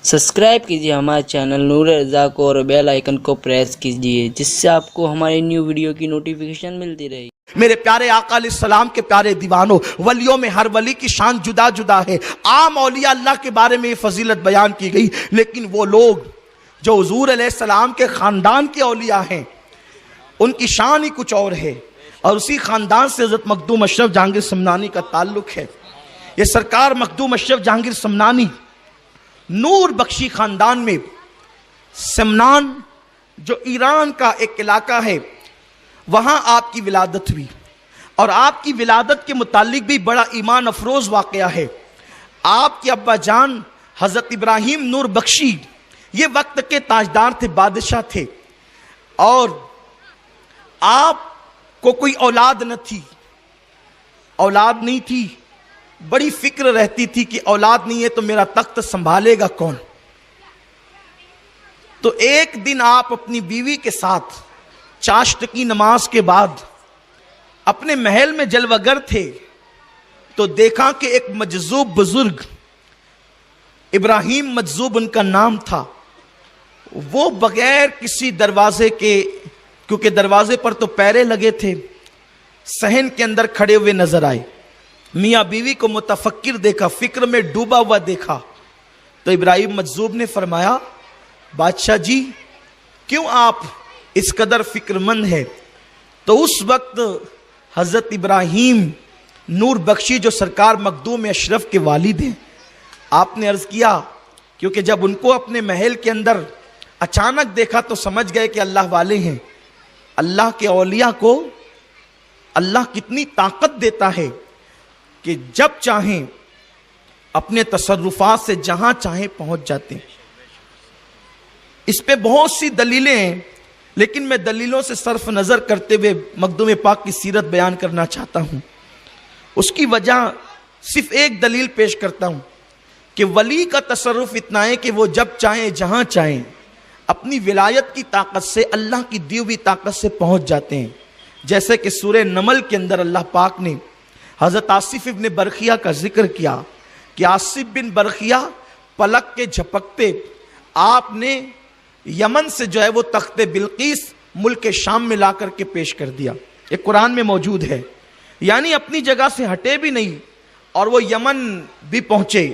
Subscribe کیجیے ہمارے channel نور رضا کو اور بیل آئیکن کو پریس کیجیے جس سے آپ کو ہماری نیو ویڈیو کی نوٹیفیکیشن ملتی رہے۔ میرے پیارے آقا علیہ السلام کے پیارے دیوانوں، ولیوں میں ہر ولی کی شان جدا جدا ہے۔ عام اولیاء اللہ کے بارے میں یہ فضیلت بیان کی گئی، لیکن وہ لوگ جو حضور علیہ السلام کے خاندان کے اولیاء ہیں ان کی شان ہی کچھ اور ہے، اور اسی خاندان سے حضرت مخدوم اشرف جہانگیر سمنانی کا تعلق ہے۔ یہ سرکار مخدوم اشرف جہانگیر سمنانی نور بخشی خاندان میں، سمنان جو ایران کا ایک علاقہ ہے وہاں آپ کی ولادت ہوئی، اور آپ کی ولادت کے متعلق بھی بڑا ایمان افروز واقعہ ہے۔ آپ کے ابا جان حضرت ابراہیم نور بخشی یہ وقت کے تاجدار تھے، بادشاہ تھے، اور آپ کو کوئی اولاد نہ تھی، اولاد نہیں تھی، بڑی فکر رہتی تھی کہ اولاد نہیں ہے تو میرا تخت سنبھالے گا کون۔ تو ایک دن آپ اپنی بیوی کے ساتھ چاشت کی نماز کے بعد اپنے محل میں جلوہ گر تھے تو دیکھا کہ ایک مجذوب بزرگ، ابراہیم مجذوب ان کا نام تھا، وہ بغیر کسی دروازے کے، کیونکہ دروازے پر تو پیرے لگے تھے، صحن کے اندر کھڑے ہوئے نظر آئے۔ میاں بیوی کو متفکر دیکھا، فکر میں ڈوبا ہوا دیکھا، تو ابراہیم مجذوب نے فرمایا بادشاہ جی کیوں آپ اس قدر فکر مند ہے؟ تو اس وقت حضرت ابراہیم نور بخشی جو سرکار مخدوم اشرف کے والد ہیں، آپ نے عرض کیا، کیونکہ جب ان کو اپنے محل کے اندر اچانک دیکھا تو سمجھ گئے کہ اللہ والے ہیں۔ اللہ کے اولیاء کو اللہ کتنی طاقت دیتا ہے کہ جب چاہیں اپنے تصرفات سے جہاں چاہیں پہنچ جاتے ہیں۔ اس پہ بہت سی دلیلیں ہیں، لیکن میں دلیلوں سے صرف نظر کرتے ہوئے مخدوم پاک کی سیرت بیان کرنا چاہتا ہوں۔ اس کی وجہ صرف ایک دلیل پیش کرتا ہوں کہ ولی کا تصرف اتنا ہے کہ وہ جب چاہیں جہاں چاہیں اپنی ولایت کی طاقت سے، اللہ کی دی ہوئی طاقت سے پہنچ جاتے ہیں۔ جیسے کہ سورہ نمل کے اندر اللہ پاک نے حضرت آصف ابن برخیہ کا ذکر کیا کہ آصف بن برخیہ پلک کے جھپکتے آپ نے یمن سے جو ہے وہ تخت بلقیس ملک شام میں لا کر کے پیش کر دیا۔ یہ قرآن میں موجود ہے، یعنی اپنی جگہ سے ہٹے بھی نہیں، اور وہ یمن بھی پہنچے،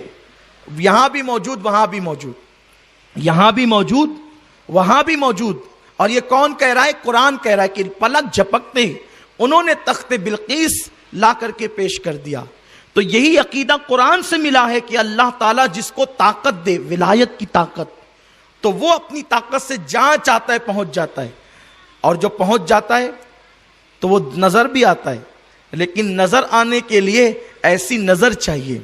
یہاں بھی موجود وہاں بھی موجود، یہاں بھی موجود وہاں بھی موجود۔ اور یہ کون کہہ رہا ہے؟ قرآن کہہ رہا ہے کہ پلک جھپکتے انہوں نے تخت بلقیس لا کر کے پیش کر دیا۔ تو یہی عقیدہ قرآن سے ملا ہے کہ اللہ تعالیٰ جس کو طاقت دے، ولایت کی طاقت، تو وہ اپنی طاقت سے جہاں چاہتا ہے پہنچ جاتا ہے، اور جو پہنچ جاتا ہے تو وہ نظر بھی آتا ہے، لیکن نظر آنے کے لیے ایسی نظر چاہیے۔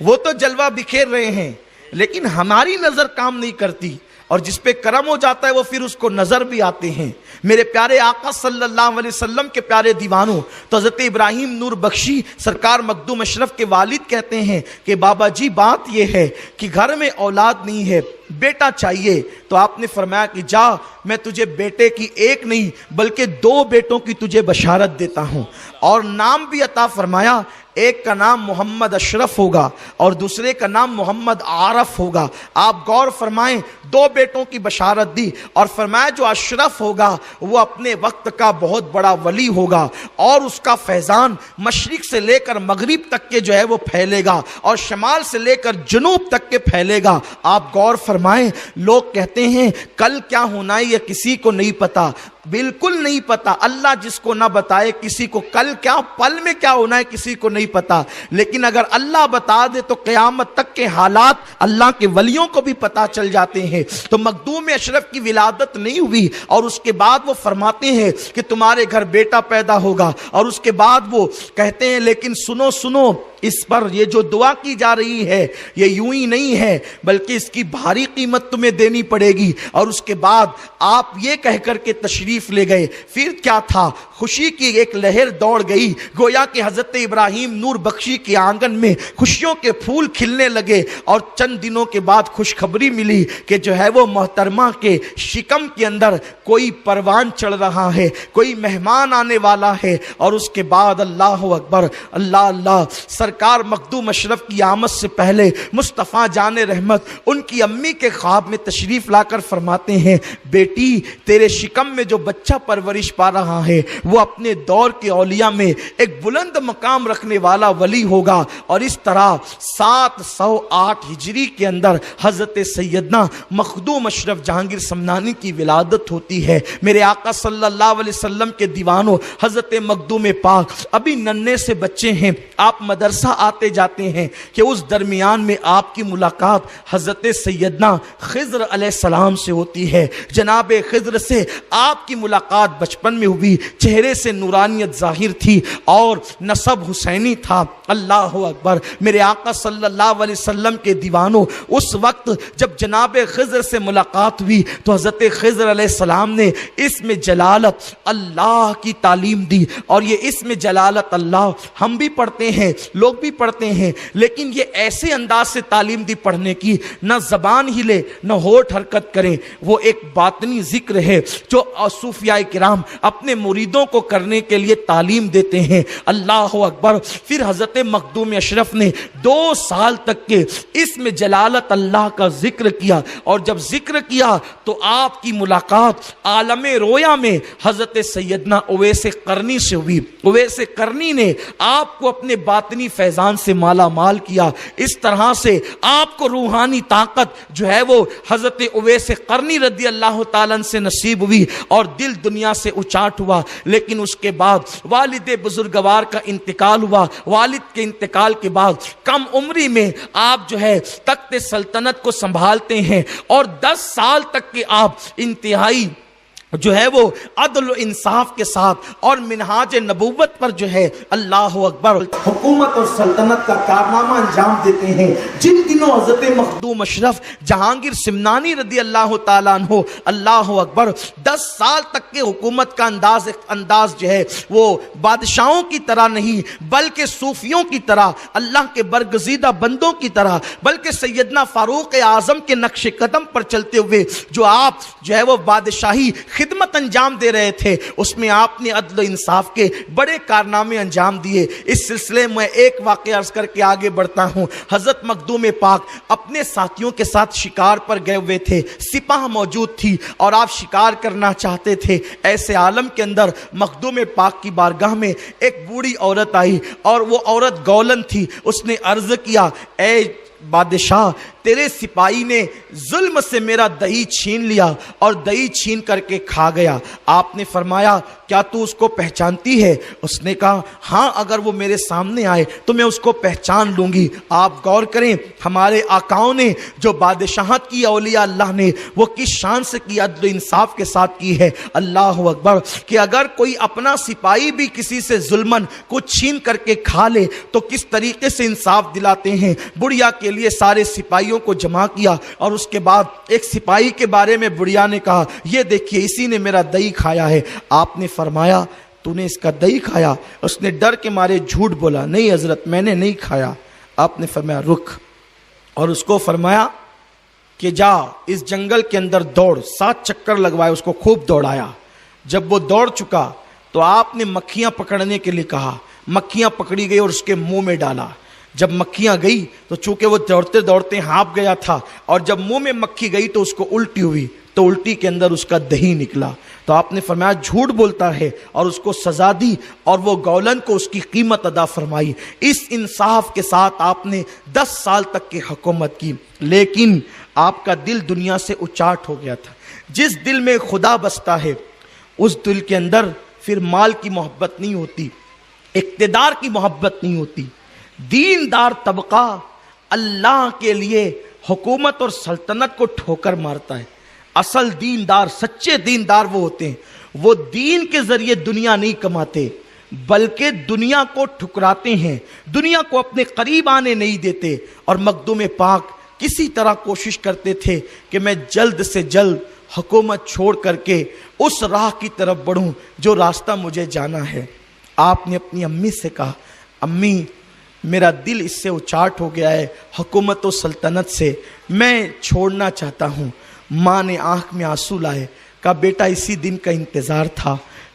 وہ تو جلوہ بکھیر رہے ہیں لیکن ہماری نظر کام نہیں کرتی، اور جس پہ کرم ہو جاتا ہے وہ پھر اس کو نظر بھی آتے ہیں۔ میرے پیارے آقا صلی اللہ علیہ وسلم کے پیارے دیوانوں، تو حضرت ابراہیم نور بخشی سرکار مخدوم اشرف کے والد کہتے ہیں کہ بابا جی بات یہ ہے کہ گھر میں اولاد نہیں ہے، بیٹا چاہیے۔ تو آپ نے فرمایا کہ جا، میں تجھے بیٹے کی ایک نہیں بلکہ 2 بیٹوں کی تجھے بشارت دیتا ہوں، اور نام بھی عطا فرمایا۔ ایک کا نام محمد اشرف ہوگا اور دوسرے کا نام محمد عارف ہوگا۔ آپ غور فرمائیں، 2 بیٹوں کی بشارت دی، اور فرمایا جو اشرف ہوگا وہ اپنے وقت کا بہت بڑا ولی ہوگا، اور اس کا فیضان مشرق سے لے کر مغرب تک کے جو ہے وہ پھیلے گا، اور شمال سے لے کر جنوب تک کے پھیلے گا۔ آپ غور فرمائیں، لوگ کہتے ہیں کل کیا ہونا ہے یہ کسی کو نہیں پتا، بالکل نہیں پتا۔ اللہ جس کو نہ بتائے کسی کو کل کیا، پل میں کیا ہونا ہے کسی کو نہیں پتا، لیکن اگر اللہ بتا دے تو قیامت تک کے حالات اللہ کے ولیوں کو بھی پتا چل جاتے ہیں۔ تو مخدوم اشرف کی ولادت نہیں ہوئی، اور اس کے بعد وہ فرماتے ہیں کہ تمہارے گھر بیٹا پیدا ہوگا، اور اس کے بعد وہ کہتے ہیں لیکن سنو سنو، اس پر یہ جو دعا کی جا رہی ہے یہ یوں ہی نہیں ہے بلکہ اس کی بھاری قیمت تمہیں دینی پڑے گی۔ اور اس کے بعد آپ یہ کہہ کر کے تشریف لے گئے۔ پھر کیا تھا؟ خوشی کی ایک لہر دوڑ گئی، گویا کہ حضرت ابراہیم نور بخشی کے آنگن میں خوشیوں کے پھول کھلنے لگے، اور چند دنوں کے بعد خوشخبری ملی کہ جو ہے وہ محترمہ کے شکم کے اندر کوئی پروان چڑھ رہا ہے، کوئی مہمان آنے والا ہے۔ اور اس کے بعد اللہ اکبر، اللہ اللہ، سرکار مخدوم اشرف کی آمد سے پہلے مصطفیٰ جان رحمت ان کی امی کے خواب میں تشریف لا کر فرماتے ہیں بیٹی تیرے شکم میں جو بچہ پرورش پا رہا ہے وہ اپنے دور کے اولیاء میں ایک بلند مقام رکھنے والا ولی ہوگا. اور اس طرح 708 ہجری کے اندر حضرت سیدنا مخدوم اشرف جہانگیر سمنانی کی ولادت ہوتی ہے. میرے آقا صلی اللہ علیہ وسلم کے دیوانوں حضرت مخدوم پاک ابھی ننھے سے بچے ہیں. آپ مدرسہ آتے جاتے ہیں کہ اس درمیان میں آپ کی ملاقات حضرت سیدنا خضر علیہ السلام سے ہوتی ہے. جناب خضر سے آپ کی ملاقات بچپن میں ہوئی. چہرے سے نورانیت ظاہر تھی اور نسب حسینی تھا. اللہ اکبر. میرے آقا صلی اللہ علیہ وسلم کے دیوانوں اس وقت جب جناب خضر سے ملاقات ہوئی تو حضرت خضر علیہ السلام نے اسم جلالت اللہ کی تعلیم دی. اور یہ اسم جلالت اللہ ہم بھی پڑھتے ہیں, لوگ بھی پڑھتے ہیں, لیکن یہ ایسے انداز سے تعلیم دی پڑھنے کی نہ زبان ہلے نہ ہونٹ حرکت کرے. وہ ایک باطنی ذکر ہے جو صوفیاء کرام اپنے مریدوں کو کرنے کے لیے تعلیم دیتے ہیں. اللہ اکبر. پھر حضرت مخدوم اشرف نے 2 سال تک کے اسم جلالت اللہ کا ذکر کیا. اور جب ذکر کیا تو آپ کی ملاقات عالم رویا میں حضرت سیدنا اویس قرنی سے ہوئی. اویس قرنی نے آپ کو اپنے باطنی فیضان سے مالا مال کیا. اس طرح سے آپ کو روحانی طاقت جو ہے وہ حضرت اویس قرنی رضی اللہ تعالیٰ سے نصیب ہوئی اور دل دنیا سے اچاٹ ہوا. لیکن اس کے بعد والد بزرگوار کا انتقال ہوا. والد کے انتقال کے بعد کم عمری میں آپ جو ہے تخت سلطنت کو سنبھالتے ہیں اور 10 سال تک کے آپ انتہائی جو ہے وہ عدل و انصاف کے ساتھ اور منہاج نبوت پر جو ہے اللہ اکبر حکومت اور سلطنت کا کارنامہ انجام دیتے ہیں. جن دنوں حضرت مخدوم اشرف جہانگیر سمنانی رضی اللہ تعالیٰ عنہ اللہ اکبر 10 سال تک کے حکومت کا انداز جو ہے وہ بادشاہوں کی طرح نہیں بلکہ صوفیوں کی طرح, اللہ کے برگزیدہ بندوں کی طرح, بلکہ سیدنا فاروق اعظم کے نقش قدم پر چلتے ہوئے جو آپ جو ہے وہ بادشاہی خدمت انجام دے رہے تھے اس میں آپ نے عدل و انصاف کے بڑے کارنامے انجام دیے. اس سلسلے میں ایک واقعہ عرض کر کے آگے بڑھتا ہوں. حضرت مخدوم پاک اپنے ساتھیوں کے ساتھ شکار پر گئے ہوئے تھے. سپاہ موجود تھی اور آپ شکار کرنا چاہتے تھے. ایسے عالم کے اندر مخدوم پاک کی بارگاہ میں ایک بوڑھی عورت آئی اور وہ عورت گولن تھی. اس نے عرض کیا اے بادشاہ تیرے سپاہی نے ظلم سے میرا دہی چھین لیا اور دہی چھین کر کے کھا گیا. آپ نے فرمایا کیا تو اس کو پہچانتی ہے؟ اس نے کہا ہاں اگر وہ میرے سامنے آئے تو میں اس کو پہچان لوں گی. آپ غور کریں ہمارے آقاؤں نے جو بادشاہت کی اولیاء اللہ نے وہ کس شان سے کی, عدل و انصاف کے ساتھ کی ہے. اللہ اکبر. کہ اگر کوئی اپنا سپاہی بھی کسی سے ظلمن کو چھین کر کے کھا لے تو کس طریقے سے انصاف دلاتے ہیں. بڑھیا کے لیے سارے سپاہیوں کو جمع کیا اور اس کے بعد ایک سپاہی کے بارے میں بڑھیا نے کہا یہ دیکھیے اسی نے میرا دہی کھایا ہے. آپ نے فرمایا تو نے اس کا دہی کھایا؟ اس نے ڈر کے مارے جھوٹ بولا نہیں حضرت میں نے نہیں کھایا. آپ نے فرمایا رک, اور اس کو فرمایا کہ جا اس جنگل کے اندر دوڑ. 7 چکر لگوائے, اس کو خوب دوڑایا. جب وہ دوڑ چکا تو آپ نے مکھیاں پکڑنے کے لیے کہا. مکھیاں پکڑی گئی اور اس کے منہ میں ڈالا. جب مکھیاں گئی تو چونکہ وہ دوڑتے دوڑتے ہانپ گیا تھا اور جب منہ میں مکھی گئی تو اس کو الٹی ہوئی تو الٹی کے اندر اس کا دہی نکلا. تو آپ نے فرمایا جھوٹ بولتا ہے اور اس کو سزا دی اور وہ گولن کو اس کی قیمت ادا فرمائی. اس انصاف کے ساتھ آپ نے 10 سال تک کی حکومت کی. لیکن آپ کا دل دنیا سے اچاٹ ہو گیا تھا. جس دل میں خدا بستا ہے اس دل کے اندر پھر مال کی محبت نہیں ہوتی, اقتدار کی محبت نہیں ہوتی. دیندار طبقہ اللہ کے لیے حکومت اور سلطنت کو ٹھوکر مارتا ہے. اصل دیندار, سچے دیندار وہ ہوتے ہیں وہ دین کے ذریعے دنیا نہیں کماتے بلکہ دنیا کو ٹھکراتے ہیں, دنیا کو اپنے قریب آنے نہیں دیتے. اور مخدوم پاک کسی طرح کوشش کرتے تھے کہ میں جلد سے جلد حکومت چھوڑ کر کے اس راہ کی طرف بڑھوں جو راستہ مجھے جانا ہے. آپ نے اپنی امی سے کہا امی میرا دل اس سے اچاٹ ہو گیا ہے حکومت و سلطنت سے, میں چھوڑنا چاہتا ہوں. ماں نے آنکھ میں آنسو لائے, کہا بیٹا اسی دن کا انتظار تھا.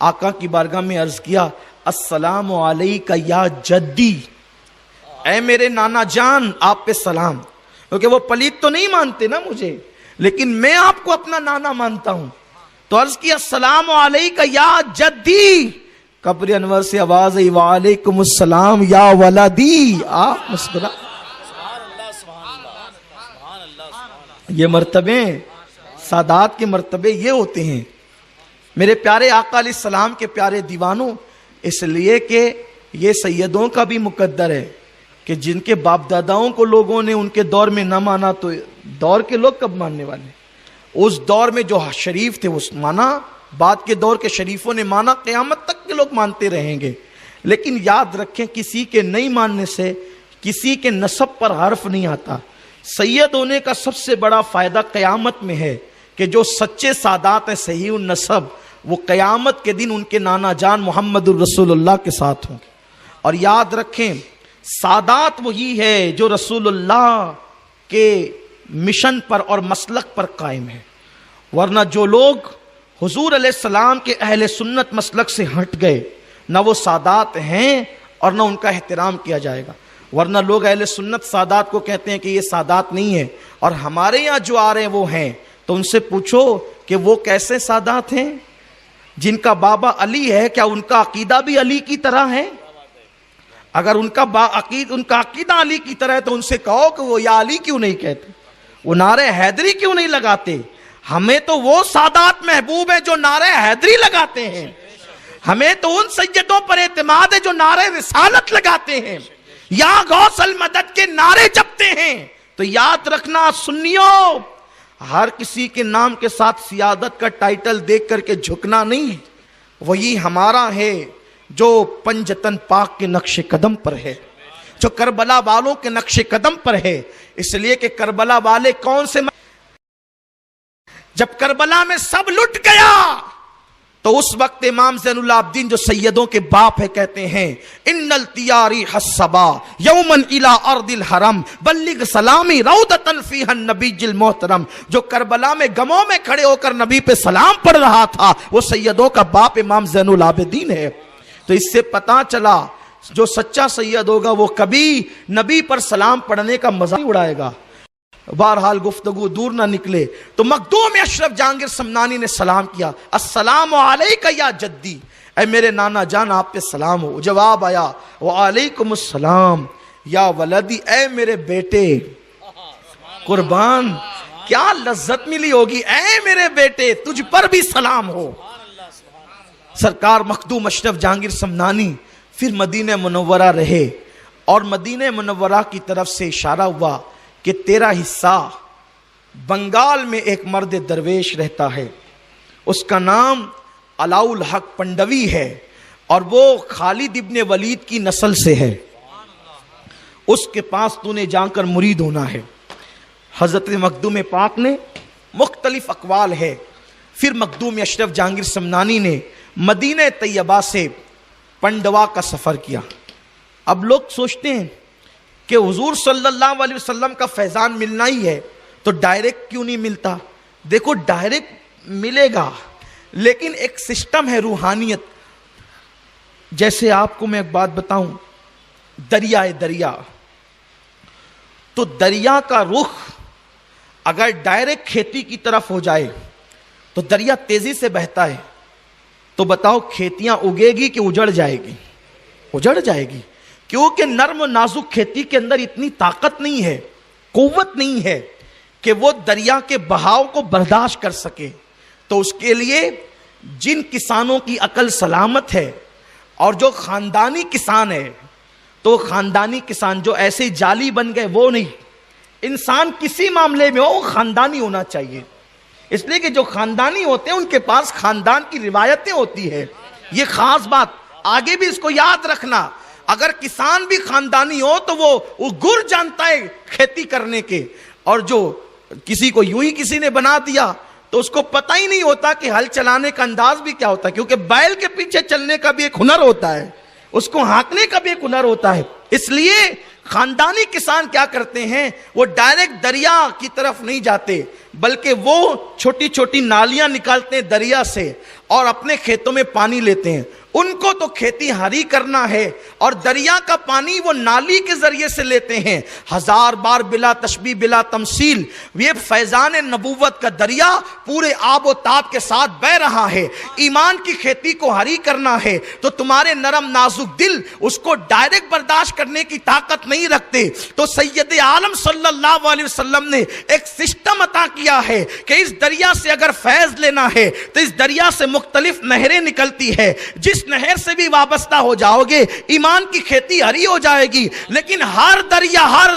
آقا کی بارگاہ میں عرض کیا السلام علیکہ یا جدی، اے میرے نانا جان آپ پہ سلام، کیونکہ وہ پلیت تو نہیں مانتے نا مجھے، لیکن میں آپ کو اپنا نانا مانتا ہوں۔ تو عرض کیا السلام علیکہ یا جدی، قبر انور سے آواز آئی وعلیکم السلام یا ولدی، آپ مسکرا۔ یہ مرتبے سادات کے مرتبے یہ ہوتے ہیں میرے پیارے آقا علیہ السلام کے پیارے دیوانوں، اس لیے کہ یہ سیدوں کا بھی مقدر ہے کہ جن کے باپ داداؤں کو لوگوں نے ان کے دور میں نہ مانا تو دور کے لوگ کب ماننے والے؟ اس دور میں جو شریف تھے وہ مانا، بعد کے دور کے شریفوں نے مانا، قیامت تک کے لوگ مانتے رہیں گے۔ لیکن یاد رکھیں کسی کے نہیں ماننے سے کسی کے نسب پر حرف نہیں آتا۔ سید ہونے کا سب سے بڑا فائدہ قیامت میں ہے کہ جو سچے سادات ہیں صحیح النسب، وہ قیامت کے دن ان کے نانا جان محمد الرسول اللہ کے ساتھ ہوں گے۔ اور یاد رکھیں سادات وہی ہے جو رسول اللہ کے مشن پر اور مسلک پر قائم ہے، ورنہ جو لوگ حضور علیہ السلام کے اہل سنت مسلک سے ہٹ گئے نہ وہ سادات ہیں اور نہ ان کا احترام کیا جائے گا۔ ورنہ لوگ اہل سنت سادات کو کہتے ہیں کہ یہ سادات نہیں ہے، اور ہمارے یہاں جو آ رہے ہیں وہ ہیں، تو ان سے پوچھو کہ وہ کیسے سادات ہیں؟ جن کا بابا علی ہے کیا ان کا عقیدہ بھی علی کی طرح ہے؟ اگر ان کا عقیدہ علی کی طرح ہے تو ان سے کہو کہ وہ یا علی کیوں نہیں کہتے، وہ نعرہ حیدری کیوں نہیں لگاتے؟ ہمیں تو وہ سادات محبوب ہیں جو نعرہ حیدری لگاتے ہیں، ہمیں تو ان سیدوں پر اعتماد ہے جو نعرہ رسالت لگاتے ہیں یا غوث المدد کے نعرے جپتے ہیں۔ تو یاد رکھنا سنیوں، ہر کسی کے نام کے ساتھ سیادت کا ٹائٹل دیکھ کر کے جھکنا نہیں، وہی ہمارا ہے جو پنجتن پاک کے نقش قدم پر ہے، جو کربلا والوں کے نقش قدم پر ہے۔ اس لیے کہ کربلا والے کون سے، جب کربلا میں سب لٹ گیا تو اس وقت امام زین العابدین جو سیدوں کے باپ ہے کہتے ہیں ان التیاری حسبا یومن الی ارض الحرم بلغ سلامی روضۃ فیہا النبی المحترم، جو کربلا میں گموں میں کھڑے ہو کر نبی پہ سلام پڑھ رہا تھا وہ سیدوں کا باپ امام زین العابدین ہے۔ تو اس سے پتا چلا جو سچا سید ہوگا وہ کبھی نبی پر سلام پڑھنے کا مزہ نہیں اڑائے گا۔ بہرحال گفتگو دور نہ نکلے تو مخدوم اشرف جہانگیر سمنانی نے سلام کیا السلام علیکہ یا جدی، اے میرے نانا جان آپ پہ سلام ہو۔ جواب آیا وعلیکم السلام یا ولدی، اے میرے بیٹے۔ قربان کیا لذت ملی ہوگی، اے میرے بیٹے تجھ پر بھی سلام ہو۔ سرکار مخدوم اشرف جہانگیر سمنانی پھر مدینہ منورہ رہے، اور مدینہ منورہ کی طرف سے اشارہ ہوا کہ تیرا حصہ بنگال میں ایک مرد درویش رہتا ہے، اس کا نام علاؤ الحق پنڈوی ہے، اور وہ خالد ابن ولید کی نسل سے ہے، اس کے پاس تو نے جا کر مرید ہونا ہے۔ حضرت مخدوم پاک نے مختلف اقوال ہے، پھر مخدوم اشرف جہانگیر سمنانی نے مدینہ طیبہ سے پنڈوا کا سفر کیا۔ اب لوگ سوچتے ہیں کہ حضور صلی اللہ علیہ وسلم کا فیضان ملنا ہی ہے تو ڈائریکٹ کیوں نہیں ملتا؟ دیکھو ڈائریکٹ ملے گا لیکن ایک سسٹم ہے روحانیت۔ جیسے آپ کو میں ایک بات بتاؤں، دریا تو دریا کا رخ اگر ڈائریکٹ کھیتی کی طرف ہو جائے تو دریا تیزی سے بہتا ہے، تو بتاؤ کھیتیاں اگے گی کہ اجڑ جائے گی؟ اجڑ جائے گی، کیونکہ نرم و نازک کھیتی کے اندر اتنی طاقت نہیں ہے، قوت نہیں ہے کہ وہ دریا کے بہاؤ کو برداشت کر سکے۔ تو اس کے لیے جن کسانوں کی عقل سلامت ہے اور جو خاندانی کسان ہے، تو خاندانی کسان جو ایسے جعلی بن گئے وہ نہیں، انسان کسی معاملے میں ہو وہ خاندانی ہونا چاہیے۔ اس لیے کہ جو خاندانی ہوتے ہیں ان کے پاس خاندان کی روایتیں ہوتی ہے، یہ خاص بات آگے بھی اس کو یاد رکھنا۔ اگر کسان بھی خاندانی ہو تو وہ گر جانتا ہے کھیتی کرنے کے، اور جو کسی کو یوں ہی کسی نے بنا دیا تو اس کو پتہ ہی نہیں ہوتا کہ ہل چلانے کا انداز بھی کیا ہوتا ہے، کیونکہ بیل کے پیچھے چلنے کا بھی ایک ہنر ہوتا ہے، اس کو ہانکنے کا بھی ایک ہنر ہوتا ہے۔ اس لیے خاندانی کسان کیا کرتے ہیں، وہ ڈائریکٹ دریا کی طرف نہیں جاتے، بلکہ وہ چھوٹی چھوٹی نالیاں نکالتے ہیں دریا سے اور اپنے کھیتوں میں پانی لیتے ہیں۔ ان کو تو کھیتی ہاری کرنا ہے اور دریا کا پانی وہ نالی کے ذریعے سے لیتے ہیں۔ ہزار بار بلا تشبیہ بلا تمثیل یہ فیضان نبوت کا دریا پورے آب و تاب کے ساتھ بہ رہا ہے۔ ایمان کی کھیتی کو ہری کرنا ہے تو تمہارے نرم نازک دل اس کو ڈائریکٹ برداشت کرنے کی طاقت نہیں رکھتے، تو سید عالم صلی اللہ علیہ وسلم نے ایک سسٹم عطا کیا ہے کہ اس دریا سے اگر فیض لینا ہے تو اس دریا سے مختلف نہریں نکلتی ہے، جس نہر سے بھی وابستہ ہو جاؤ گے ایمان کی کھیتی ہری ہو جائے گی۔ لیکن ہر دریا ہر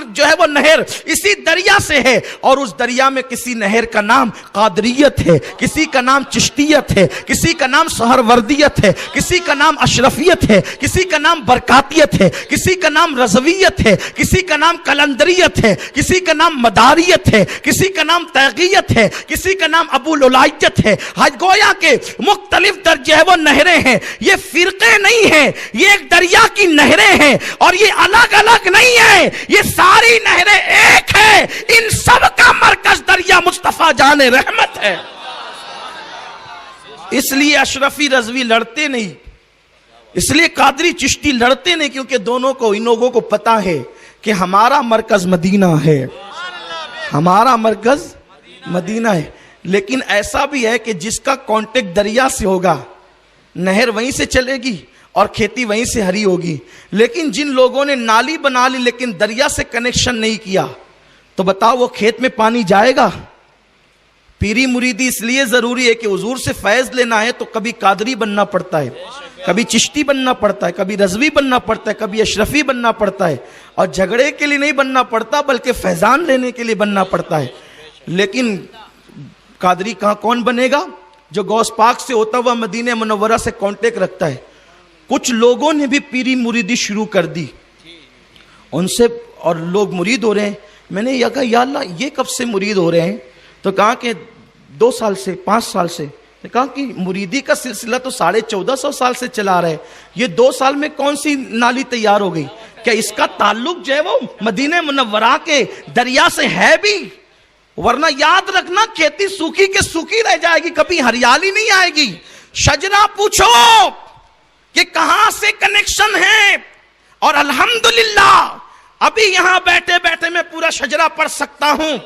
جو ہے وہ نہر اسی دریا سے ہے، اور اس دریا میں کسی نہر کا نام قادریت ہے، کسی کا نام چشتیت ہے، کسی کا نام سہروردیت ہے، کسی کا نام اشرفیت ہے، کسی کا نام برکاتیت ہے، کسی کا نام رضویت ہے، کسی کا نام کلندریت ہے، کسی کا نام مداریت ہے، کسی کا نام تیغیت ہے، کسی کا نام ابو لولائیت ہے۔ گویا کے مختلف درجے وہ نہریں ہیں، یہ فرقے نہیں ہیں، یہ ایک دریا کی نہریں ہیں، اور یہ الگ الگ نہیں ہیں، یہ ساری نہریں ایک ہیں۔ ان سب کا مرکز دریا مصطفیٰ جان رحمت ہے۔ اس لیے اشرفی رضوی لڑتے نہیں، اس لیے قادری چشتی لڑتے نہیں، کیونکہ دونوں کو ان لوگوں کو پتا ہے کہ ہمارا مرکز مدینہ ہے، ہمارا مرکز مدینہ ہے۔ لیکن ایسا بھی ہے کہ جس کا کانٹیکٹ دریا سے ہوگا نہر وہیں سے چلے گی اور کھیتی وہیں سے ہری ہوگی، لیکن جن لوگوں نے نالی بنا لی لیکن دریا سے کنیکشن نہیں کیا تو بتاؤ وہ کھیت میں پانی جائے گا؟ پیری مریدی اس لیے ضروری ہے کہ حضور سے فیض لینا ہے تو کبھی قادری بننا پڑتا ہے، کبھی چشتی بننا پڑتا ہے، کبھی رضوی بننا پڑتا ہے، کبھی اشرفی بننا پڑتا ہے، اور جھگڑے کے لیے نہیں بننا پڑتا بلکہ فیضان لینے کے لیے بننا پڑتا ہے۔ لیکن قادری کون بنے گا؟ جو غوث پاک سے ہوتا ہوا مدینہ منورہ سے کانٹیکٹ رکھتا ہے۔ کچھ لوگوں نے بھی پیری مریدی شروع کر دی ان سے، اور لوگ مرید ہو رہے ہیں۔ میں نے یہ کہا یا اللہ یہ کب سے مرید ہو رہے ہیں؟ تو کہا کہ 2 سال سے 5 سال سے۔ کہا کہ مریدی کا سلسلہ تو 1450 سال سے چلا رہا ہے، یہ 2 سال میں کون سی نالی تیار ہو گئی؟ کیا اس کا تعلق جو ہے وہ مدینہ منورہ کے دریا سے ہے بھی؟ ورنہ یاد رکھنا کھیتی سوکھی کے سوکھی رہ جائے گی، کبھی ہریالی نہیں آئے گی۔ شجرہ پوچھو کہ کہاں سے کنیکشن ہے، اور الحمدللہ ابھی یہاں بیٹھے بیٹھے میں پورا شجرہ پڑھ سکتا ہوں۔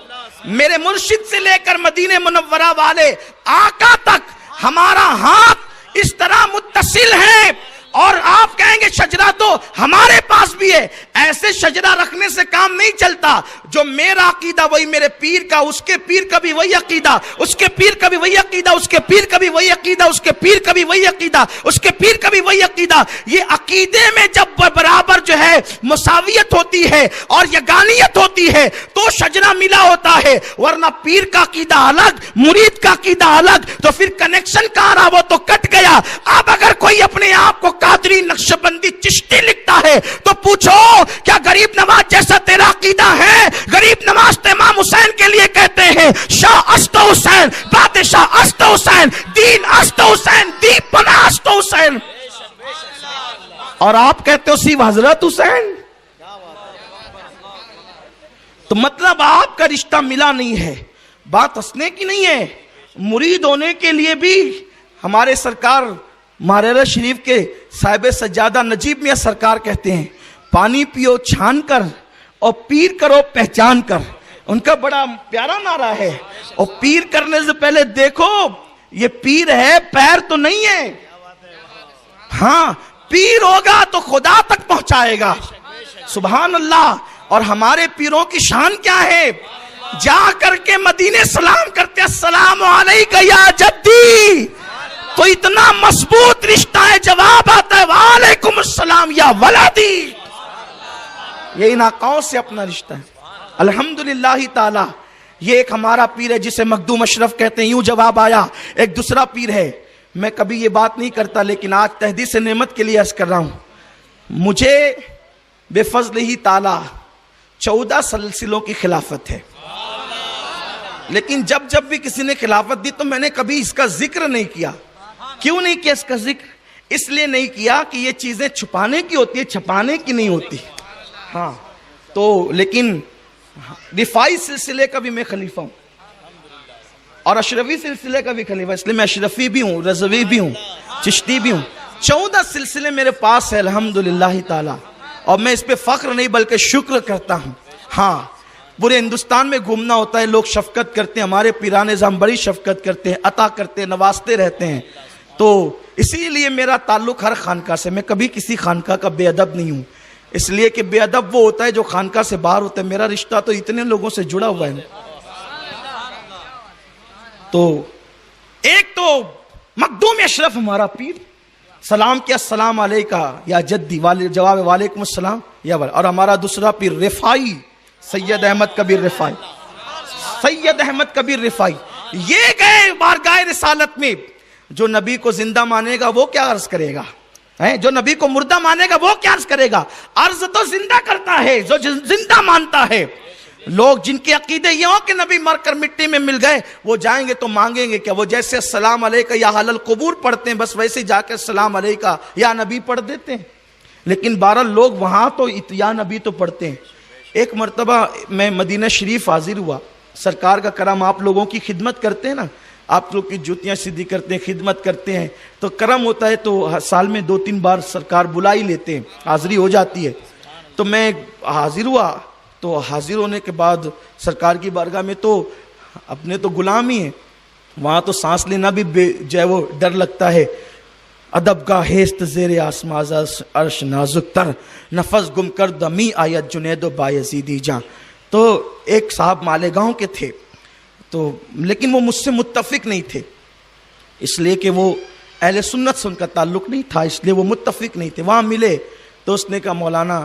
میرے مرشد سے لے کر مدینہ منورہ والے آقا تک ہمارا ہاتھ اس طرح متصل ہے، اور آپ کہیں گے شجرہ تو ہمارے پاس بھی ہے۔ ایسے شجرہ رکھنے سے کام نہیں چلتا۔ جو میرا عقیدہ وہی میرے پیر کا، اس کے پیر کا بھی وہی عقیدہ، اس کے پیر کا بھی وہی عقیدہ، اس کے پیر کا بھی وہی عقیدہ، اس کے پیر کا بھی وہی عقیدہ، اس کے پیر کا بھی وہی عقیدہ۔ یہ عقیدے میں جب برابر جو ہے مساویت ہوتی ہے اور یگانیت ہوتی ہے تو شجرہ ملا ہوتا ہے، ورنہ پیر کا عقیدہ الگ، مرید کا عقیدہ الگ، تو پھر کنیکشن کہاں رہا؟ وہ تو کٹ گیا۔ اب اگر کوئی اپنے آپ کو قادری نقشبندی چشتی لکھتا ہے تو پوچھو کیا غریب نواز جیسا تیرا عقیدہ ہے؟ غریب نواز تو امام حسین کے لیے کہتے ہیں شاہ است حسین، بادشاہ است حسین، دین است حسین، دیپ پناہ است حسین، اور آپ کہتے ہو سیو حضرت حسین۔ تو مطلب آپ کا رشتہ ملا نہیں ہے، بات ہنسنے کی نہیں ہے۔ مرید ہونے کے لیے بھی ہمارے سرکار مہاراجہ شریف کے صاحب سجادہ نجیب میاں سرکار کہتے ہیں پانی پیو چھان کر اور پیر کرو پہچان کر۔ ان کا بڑا پیارا نعرہ ہے، اور پیر کرنے سے پہلے دیکھو یہ پیر ہے، پیر تو نہیں ہے۔ ہاں پیر ہوگا تو خدا تک پہنچائے گا، سبحان اللہ۔ اور ہمارے پیروں کی شان کیا ہے؟ جا کر کے مدینے سلام کرتے السلام علیکہ یا جدی، تو اتنا مضبوط رشتہ ہے، جواب آتا ہے وعلیکم السلام یا ولدی۔ یہ ان آقاؤں سے اپنا رشتہ ہے الحمدللہ تعالی۔ یہ ایک ہمارا پیر ہے جسے مخدوم اشرف کہتے ہیں، یوں جواب آیا۔ ایک دوسرا پیر ہے، میں کبھی یہ بات نہیں کرتا لیکن آج تحدیث نعمت کے لیے عرض کر رہا ہوں، مجھے بے فضل ہی تعالی 14 سلسلوں کی خلافت ہے، لیکن جب بھی کسی نے خلافت دی تو میں نے کبھی اس کا ذکر نہیں کیا۔ کیوں نہیں کیا اس کا ذکر؟ اس لیے نہیں کیا کہ یہ چیزیں چھپانے کی ہوتی ہے، چھپانے کی نہیں ہوتی۔ ہاں تو لیکن رفائی سلسلے کا بھی میں خلیفہ ہوں اور اشرفی سلسلے کا بھی خلیفہ، اس لیے میں اشرفی بھی ہوں، رضوی بھی ہوں، چشتی بھی ہوں۔ 14 سلسلے میرے پاس ہے الحمدللہ تعالی، اور میں اس پہ فخر نہیں بلکہ شکر کرتا ہوں۔ ہاں پورے ہندوستان میں گھومنا ہوتا ہے، لوگ شفقت کرتے ہیں، ہمارے پیران نظام بڑی شفقت کرتے ہیں، عطا کرتے ہیں، نوازتے رہتے ہیں، تو اسی لیے میرا تعلق ہر خانقاہ سے، میں کبھی کسی خانقاہ کا بے ادب نہیں ہوں، اس لیے کہ بے ادب وہ ہوتا ہے جو خانقاہ سے باہر ہوتا ہے، میرا رشتہ تو اتنے لوگوں سے جڑا ہوا ہے۔ تو ایک تو مخدوم اشرف ہمارا پیر، سلام کیا السلام علیکہ یا جدی، جواب وعلیکم السلام یا اور ہمارا دوسرا پیر رفائی سید احمد کبیر رفائی، سید احمد کبیر رفائی، یہ گئے بارگاہ رسالت میں، جو نبی کو زندہ مانے گا وہ کیا عرض کرے گا، جو نبی کو مردہ مانے گا وہ کیا عرض کرے گا، عرض تو زندہ کرتا ہے جو زندہ مانتا ہے۔ لوگ جن کے عقیدے یہ ہوں کہ نبی مر کر مٹی میں مل گئے، وہ جائیں گے تو مانگیں گے کیا، وہ جیسے السلام علیکہ یا حل القبور پڑھتے ہیں بس ویسے جا کے السلام علیکہ یا نبی پڑھ دیتے ہیں، لیکن 12 لوگ وہاں تو یا نبی تو پڑھتے ہیں۔ ایک مرتبہ میں مدینہ شریف حاضر ہوا، سرکار کا کرم، آپ لوگوں کی خدمت کرتے ہیں نا، آپ لوگ کی جوتیاں سیدھی کرتے ہیں، خدمت کرتے ہیں، تو کرم ہوتا ہے تو سال میں 2-3 بار سرکار بلا ہی لیتے ہیں، حاضری ہو جاتی ہے۔ تو میں حاضر ہوا، تو حاضر ہونے کے بعد سرکار کی بارگاہ میں تو اپنے تو غلام ہی ہیں، وہاں تو سانس لینا بھی جو ہے وہ ڈر لگتا ہے۔ ادب کا ہیست زیر آسماز عرش نازک تر، نفس گم کر دمی آیت جنید و بایزیدی جاں۔ تو ایک صاحب مالیگاؤں کے تھے، تو لیکن وہ مجھ سے متفق نہیں تھے، اس لیے کہ وہ اہل سنت سے ان کا تعلق نہیں تھا، اس لیے وہ متفق نہیں تھے۔ وہاں ملے تو اس نے کہا مولانا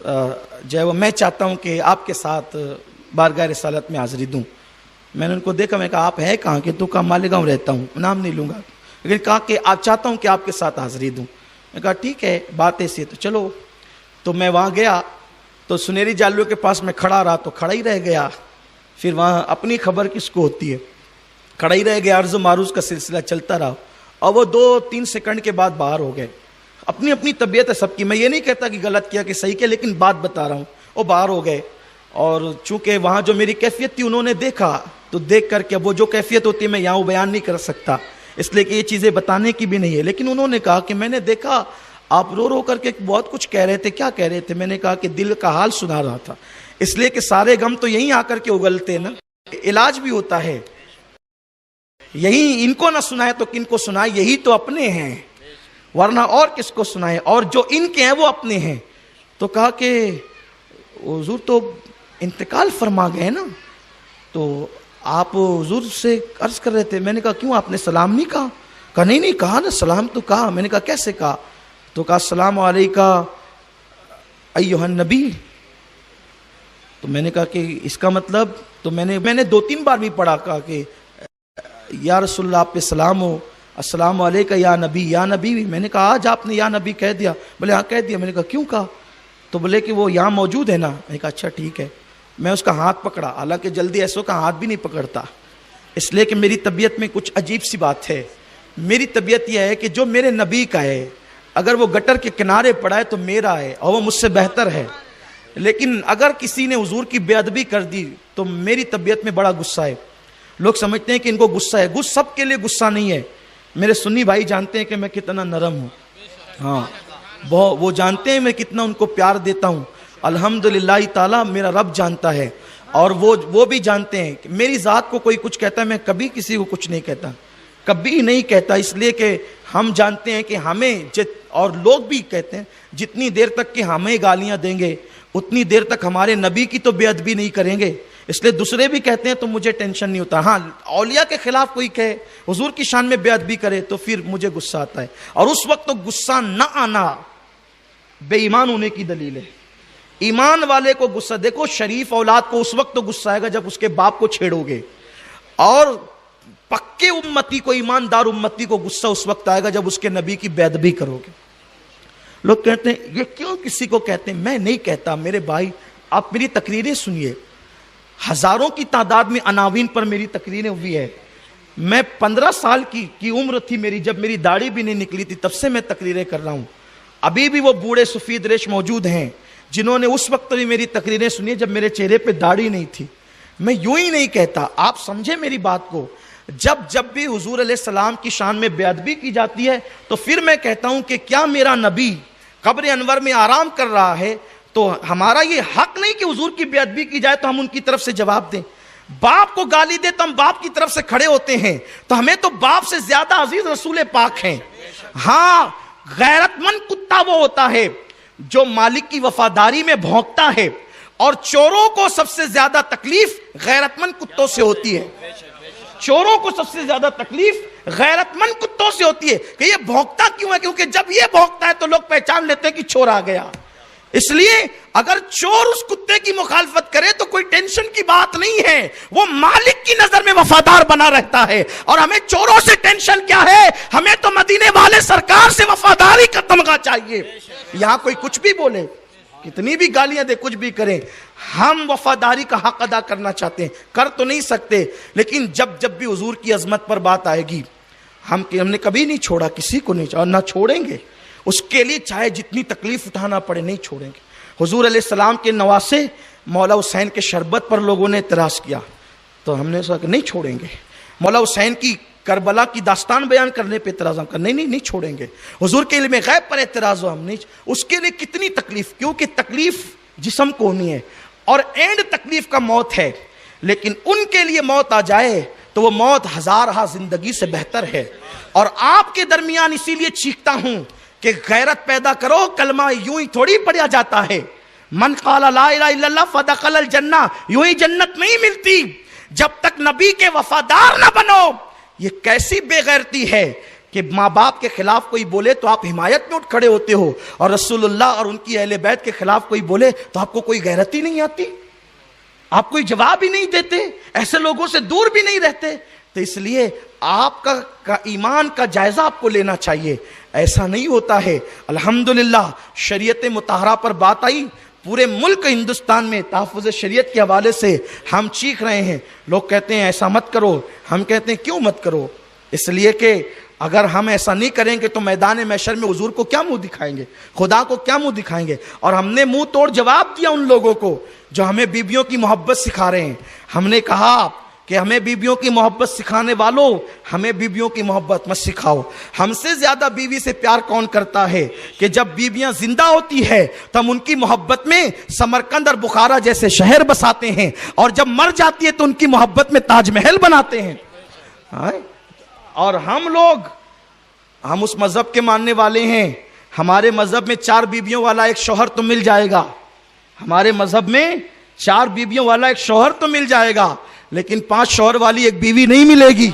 جو ہے وہ میں چاہتا ہوں کہ آپ کے ساتھ بارگاہ رسالت میں حاضری دوں۔ میں نے ان کو دیکھا، میں نے کہا آپ ہے کہاں کے، تو کہا مالیگاؤں رہتا ہوں، نام نہیں لوں گا، لیکن کہا کہ آپ چاہتا ہوں کہ آپ کے ساتھ حاضری دوں۔ میں نے کہا ٹھیک ہے بات ایسی ہے تو چلو۔ تو میں وہاں گیا تو سنہری جالوں کے پاس میں کھڑا رہا تو کھڑا ہی رہ گیا، پھر وہاں اپنی خبر کس کو ہوتی ہے، کھڑا ہی رہ گیا، عرض و معروض کا سلسلہ چلتا رہا، اور وہ 2-3 سیکنڈ کے بعد باہر ہو گئے۔ اپنی اپنی طبیعت ہے سب کی، میں یہ نہیں کہتا کہ غلط کیا کہ صحیح کیا، لیکن بات بتا رہا ہوں، وہ باہر ہو گئے۔ اور چونکہ وہاں جو میری کیفیت تھی انہوں نے دیکھا، تو دیکھ کر کے وہ جو کیفیت ہوتی ہے میں یہاں بیان نہیں کر سکتا، اس لیے کہ یہ چیزیں بتانے کی بھی نہیں ہے، لیکن انہوں نے کہا کہ میں نے دیکھا آپ رو رو کر کے بہت کچھ کہہ رہے تھے، کیا کہہ رہے تھے؟ میں نے کہا کہ دل کا حال سنا رہا تھا، اس لیے کہ سارے غم تو یہیں آ کر کے اگلتے نا، علاج بھی ہوتا ہے، یہی ان کو نہ سنائے تو کن کو سنائے، یہی تو اپنے ہیں، ورنہ اور کس کو سنائے، اور جو ان کے ہیں وہ اپنے ہیں۔ تو کہا کہ حضور تو انتقال فرما گئے نا، تو آپ حضور سے عرض کر رہے تھے۔ میں نے کہا کیوں، آپ نے سلام نہیں کہا؟ کہا نہیں کہا نا، سلام تو کہا۔ میں نے کہا کیسے کہا؟ تو کہا السلام علیکہ ایھا النبی۔ تو میں نے کہا کہ اس کا مطلب، تو میں نے 2-3 بار بھی پڑھا، کہا کہ یا رسول اللہ آپ پہ سلام ہو، السلام علیکہ یا نبی، یا نبی۔ میں نے کہا آج آپ نے یا نبی کہہ دیا؟ بولے ہاں کہہ دیا۔ میں نے کہا کیوں کہا؟ تو بولے کہ وہ یہاں موجود ہے نا۔ میں نے کہا اچھا ٹھیک ہے۔ میں اس کا ہاتھ پکڑا، حالانکہ جلدی ایسوں کا ہاتھ بھی نہیں پکڑتا، اس لیے کہ میری طبیعت میں کچھ عجیب سی بات ہے۔ میری طبیعت یہ ہے کہ جو میرے نبی کا ہے اگر وہ گٹر کے کنارے پڑا ہے تو میرا ہے اور وہ مجھ سے بہتر ہے، لیکن اگر کسی نے حضور کی بے ادبی کر دی تو میری طبیعت میں بڑا غصہ ہے۔ لوگ سمجھتے ہیں کہ ان کو غصہ ہے، سب کے لیے غصہ نہیں ہے۔ میرے سنی بھائی جانتے ہیں کہ میں کتنا نرم ہوں، ہاں وہ جانتے ہیں میں کتنا ان کو پیار دیتا ہوں، الحمدللہ تعالی میرا رب جانتا ہے، اور وہ بھی جانتے ہیں کہ میری ذات کو کوئی کچھ کہتا ہے میں کبھی کسی کو کچھ نہیں کہتا، کبھی نہیں کہتا، اس لیے کہ ہم جانتے ہیں کہ ہمیں اور لوگ بھی کہتے ہیں جتنی دیر تک کہ ہمیں گالیاں دیں گے اتنی دیر تک ہمارے نبی کی تو بے ادبی نہیں کریں گے، اس لیے دوسرے بھی کہتے ہیں تو مجھے ٹینشن نہیں ہوتا۔ ہاں اولیاء کے خلاف کوئی کہے، حضور کی شان میں بے ادبی کرے تو پھر مجھے غصہ آتا ہے، اور اس وقت تو غصہ نہ آنا بے ایمان ہونے کی دلیل ہے۔ ایمان والے کو غصہ، دیکھو شریف اولاد کو اس وقت تو غصہ آئے گا جب اس کے باپ کو چھیڑو گے، اور پکے امتی کو، ایماندار امتی کو غصہ اس وقت آئے گا جب اس کے نبی کی بے ادبی کرو گے۔ لوگ کہتے ہیں یہ کیوں کسی کو کہتے ہیں؟ میں نہیں کہتا میرے بھائی، آپ میری تقریریں سنیے، ہزاروں کی تعداد میں عناوین پر میری تقریریں ہوئی ہے۔ میں 15 سال کی عمر تھی میری جب میری داڑھی بھی نہیں نکلی تھی، تب سے میں تقریریں کر رہا ہوں۔ ابھی بھی وہ بوڑھے سفید ریش موجود ہیں جنہوں نے اس وقت بھی میری تقریریں سنی جب میرے چہرے پہ داڑھی نہیں تھی. میں یوں ہی نہیں کہتا, آپ سمجھے میری بات کو. جب بھی حضور علیہ السلام کی شان میں بے ادبی کی جاتی ہے تو پھر میں کہتا ہوں کہ کیا میرا نبی قبر انور میں آرام کر رہا ہے تو ہمارا یہ حق نہیں کہ حضور کی بے ادبی کی جائے تو ہم ان کی طرف سے جواب دیں. باپ کو گالی دے تو ہم باپ کی طرف سے کھڑے ہوتے ہیں, تو ہمیں تو باپ سے زیادہ عزیز رسول پاک ہیں. ہاں, غیرت مند کتا وہ ہوتا ہے جو مالک کی وفاداری میں بھونکتا ہے, اور چوروں کو سب سے زیادہ تکلیف غیرت مند کتوں سے ہوتی ہے. چوروں کو سب سے زیادہ تکلیف غیرت مند کتوں سے ہوتی ہے کہ یہ بھونکتا کیوں ہے, کیونکہ جب یہ بھونکتا ہے تو لوگ پہچان لیتے ہیں کہ چور آ گیا. اس لیے اگر چور اس کتے کی مخالفت کرے تو کوئی ٹینشن کی بات نہیں ہے, وہ مالک کی نظر میں وفادار بنا رہتا ہے. اور ہمیں چوروں سے ٹینشن کیا ہے, ہمیں تو مدینے والے سرکار سے وفاداری کا تمغہ چاہیے. یہاں کوئی کچھ بھی بولے, کتنی بھی گالیاں دے, کچھ بھی کریں, ہم وفاداری کا حق ادا کرنا چاہتے ہیں, کر تو نہیں سکتے, لیکن جب بھی حضور کی عظمت پر بات آئے گی, ہم نے کبھی نہیں چھوڑا, کسی کو نہیں چھوڑا, نہ چھوڑیں گے. اس کے لیے چاہے جتنی تکلیف اٹھانا پڑے نہیں چھوڑیں گے. حضور علیہ السلام کے نواسے مولا حسین کے شربت پر لوگوں نے اعتراض کیا تو ہم نے کہا کہ نہیں چھوڑیں گے. مولا حسین کی کربلا کی داستان بیان کرنے پہ اعتراض, ہم کہا نہیں چھوڑیں گے. حضور کے علم غیب پر اعتراض ہو, ہم نہیں. اس کے لیے کتنی تکلیف, کیونکہ تکلیف جسم کو ہونی ہے اور اینڈ تکلیف کا موت ہے. لیکن ان کے لیے موت آ جائے تو وہ موت ہزارہا زندگی سے بہتر ہے. اور آپ کے درمیان اسی لیے چیختا ہوں کہ غیرت پیدا کرو, کلمہ یوں ہی تھوڑی پڑھا جاتا ہے. من قال لا الہ الا اللہ فدخل الجنہ, یوں ہی جنت نہیں ملتی جب تک نبی کے وفادار نہ بنو. یہ کیسی بے غیرتی ہے کہ ماں باپ کے خلاف کوئی بولے تو آپ حمایت میں اٹھ کھڑے ہوتے ہو, اور رسول اللہ اور ان کی اہل بیت کے خلاف کوئی بولے تو آپ کو کوئی غیرت ہی نہیں آتی, آپ کوئی جواب ہی نہیں دیتے, ایسے لوگوں سے دور بھی نہیں رہتے. تو اس لیے آپ کا ایمان کا جائزہ آپ کو لینا چاہیے. ایسا نہیں ہوتا ہے. الحمدللہ شریعت مطہرہ پر بات آئی, پورے ملک ہندوستان میں تحفظ شریعت کے حوالے سے ہم چیخ رہے ہیں. لوگ کہتے ہیں ایسا مت کرو, ہم کہتے ہیں کیوں مت کرو, اس لیے کہ اگر ہم ایسا نہیں کریں گے تو میدان محشر میں حضور کو کیا منہ دکھائیں گے, خدا کو کیا منہ دکھائیں گے. اور ہم نے منہ توڑ جواب دیا ان لوگوں کو جو ہمیں بیبیوں کی محبت سکھا رہے ہیں. ہم نے کہا کہ ہمیں بیبیوں کی محبت سکھانے والوں, ہمیں بیبیوں کی محبت مت سکھاؤ. ہم سے زیادہ بیوی سے پیار کون کرتا ہے کہ جب بیویاں زندہ ہوتی ہے تو ہم ان کی محبت میں سمرقند اور بخارا جیسے شہر بساتے ہیں, اور جب مر جاتی ہے تو ان کی محبت میں تاج محل بناتے ہیں. اور ہم اس مذہب کے ماننے والے ہیں. ہمارے مذہب میں 4 بیویوں والا ایک شوہر تو مل جائے گا, ہمارے مذہب میں 4 بیویوں والا ایک شوہر تو مل جائے گا, لیکن 5 شوہر والی ایک بیوی نہیں ملے گی.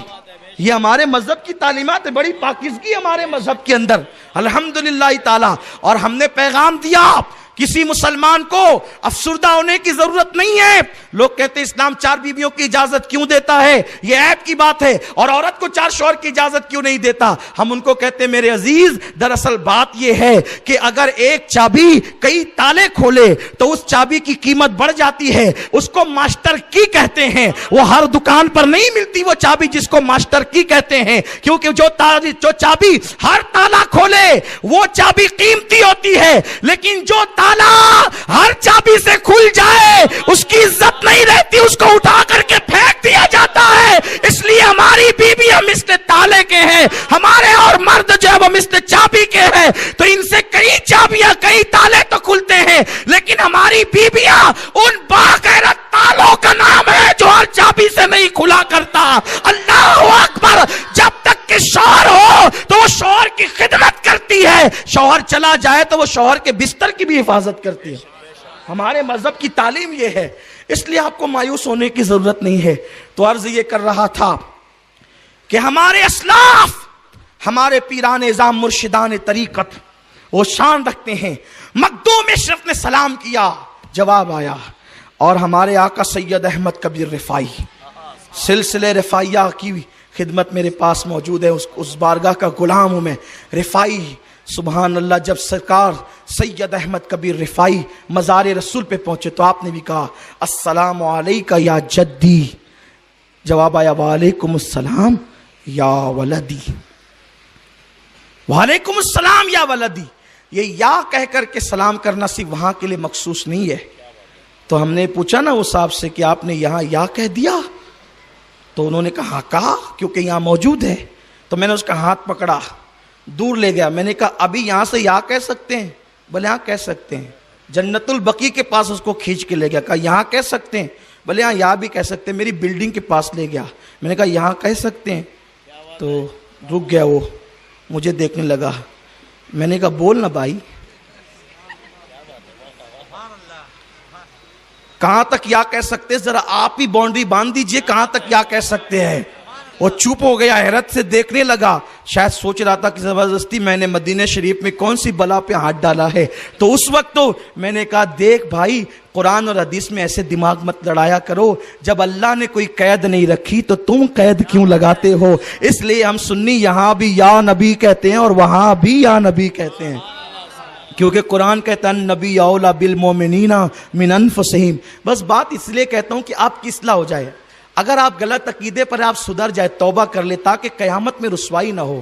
یہ ہمارے مذہب کی تعلیمات ہے, بڑی پاکیزگی ہمارے مذہب کے اندر الحمدللہ تعالی. اور ہم نے پیغام دیا کسی مسلمان کو افسردہ ہونے کی ضرورت نہیں ہے. لوگ کہتے ہیں اسلام 4 بیویوں کی اجازت کیوں دیتا ہے, یہ عیب کی بات ہے, اور عورت کو 4 شوہر کی اجازت کیوں نہیں دیتا. ہم ان کو کہتے ہیں میرے عزیز, دراصل بات یہ ہے کہ اگر ایک چابی کئی تالے کھولے تو اس چابی کی قیمت بڑھ جاتی ہے. اس کو ماسٹر کی کہتے ہیں. وہ ہر دکان پر نہیں ملتی وہ چابی جس کو ماسٹر کی کہتے ہیں, کیونکہ جو چابی ہر تالا کھولے وہ چابی قیمتی ہوتی ہے, لیکن جو ہر چابی سے کھل جائے اس کی عزت نہیں رہتی, اس کو اٹھا کر کے پھینک دیا جاتا ہے. اس لیے ہماری بیویاں مثل تالے کے ہیں, ہمارے اور مرد جو ہے وہ مثل چابی کے ہیں. تو ان سے کئی چابیاں کئی تالے تو کھلتے ہیں, لیکن ہماری بیویاں ان باغیرت تالوں کا نام ہے جو ہر چابی سے نہیں کھلا کرتا. اللہ اکبر. جب تک کہ شوہر ہو تو وہ شوہر کی خدمت کرتی ہے, شوہر چلا جائے تو وہ شوہر کے بستر کی بھی حفاظت کرتی ہے. ہمارے مذہب کی تعلیم یہ ہے, اس لیے آپ کو مایوس ہونے کی ضرورت نہیں ہے. تو عرض یہ کر رہا تھا کہ ہمارے اسلاف, ہمارے پیران اعظام مرشدان طریقت وہ شان رکھتے ہیں. مخدوم اشرف نے سلام کیا, جواب آیا, اور ہمارے آقا سید احمد کبیر رفاعی سلسلہ رفاعیہ کی خدمت میرے پاس موجود ہے, اس بارگاہ کا غلام ہوں میں. رفاعی سبحان اللہ, جب سرکار سید احمد کبیر رفاعی مزار رسول پہ پہنچے تو آپ نے بھی کہا السلام علیکہ یا جدی. جواب آیا وعلیکم السلام یا ولدی, وعلیکم السلام یا ولدی. یہ یا کہہ کر کے سلام کرنا صرف وہاں کے لیے مخصوص نہیں ہے. تو ہم نے پوچھا نا اس صاحب سے کہ آپ نے یہاں یا کہہ دیا؟ تو انہوں نے کہا کہا کیونکہ یہاں موجود ہے. تو میں نے اس کا ہاتھ پکڑا, دور لے گیا. میں نے کہا ابھی یہاں سے یا کہہ سکتے ہیں؟ بولے ہاں کہہ سکتے ہیں. جنت البقیع کے پاس اس کو کھینچ کے لے گیا, کہا یہاں کہہ سکتے ہیں؟ بولے ہاں یا بھی کہہ سکتے ہیں. میری بلڈنگ کے پاس لے گیا. میں نے کہا یہاں کہہ سکتے ہیں؟ تو رک گیا, وہ مجھے دیکھنے لگا. میں نے کہا بول نا بھائی, کہاں تک یا کہہ سکتے ہیں؟ ذرا آپ ہی باؤنڈری باندھ دیجئے, کہاں تک یا کہہ سکتے ہیں؟ وہ چپ ہو گیا, حیرت سے دیکھنے لگا. شاید سوچ رہا تھا کہ زبردستی میں نے مدینہ شریف میں کون سی بلا پہ ہاتھ ڈالا ہے. تو اس وقت تو میں نے کہا دیکھ بھائی, قرآن اور حدیث میں ایسے دماغ مت لڑایا کرو. جب اللہ نے کوئی قید نہیں رکھی تو تم قید کیوں لگاتے ہو؟ اس لیے ہم سنی یہاں بھی یا نبی کہتے ہیں اور وہاں بھی یا نبی کہتے ہیں, کیونکہ قرآن کہتا ہے نبی اولا بالمومنین من انفسہم. بس بات اس لیے کہتا ہوں کہ آپ کی اصلاح ہو جائے. اگر آپ غلط عقیدے پر آپ سدھر جائے, توبہ کر لے, تاکہ قیامت میں رسوائی نہ ہو.